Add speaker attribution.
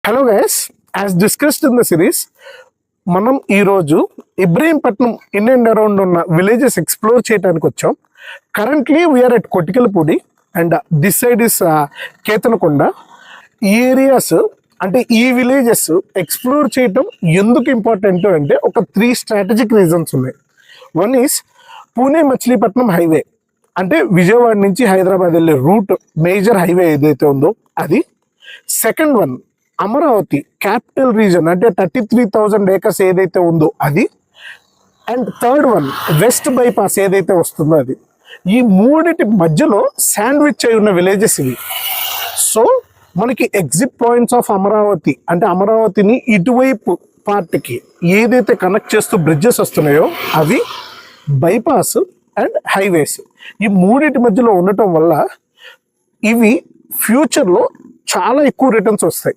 Speaker 1: Hello guys, as discussed in the series మనం ఈరోజు Ibrahimpatnam in and around ఉన్న villages explore చేయడానికి వచ్చాం. Currently we are at Kotikalapudi and this side is Ketanakonda. ఈ areas అంటే ఈ విలేజెస్ ఎక్స్ప్లోర్ చేయటం ఎందుకు ఇంపార్టెంట్ అంటే ఒక 3 స్ట్రాటజిక్ రీజన్స్ ఉన్నాయి. One is Pune Machilipatnam highway, అంటే విజయవాడ నుంచి హైదరాబాద్ వెళ్ళే రూట్ మేజర్ హైవే ఏదైతే ఉందో అది. Second one Amaravati capital region, అంటే 33,000 ఏకర్స్ ఏదైతే ఉందో అది. And third one west bypass ఏదైతే వస్తుందో అది. ఈ మూడిటి మధ్యలో శాండ్విచ్ అయి ఉన్న విలేజెస్ ఇవి. సో మనకి ఎగ్జిట్ పాయింట్స్ ఆఫ్ అమరావతి, అంటే అమరావతిని ఇటువైపు పార్ట్కి ఏదైతే కనెక్ట్ చేస్తూ బ్రిడ్జెస్ వస్తున్నాయో అవి బైపాస్ అండ్ హైవేస్. ఈ మూడిటి మధ్యలో ఉండటం వల్ల ఇవి ఫ్యూచర్లో చాలా ఎక్కువ రిటర్న్స్ వస్తాయి.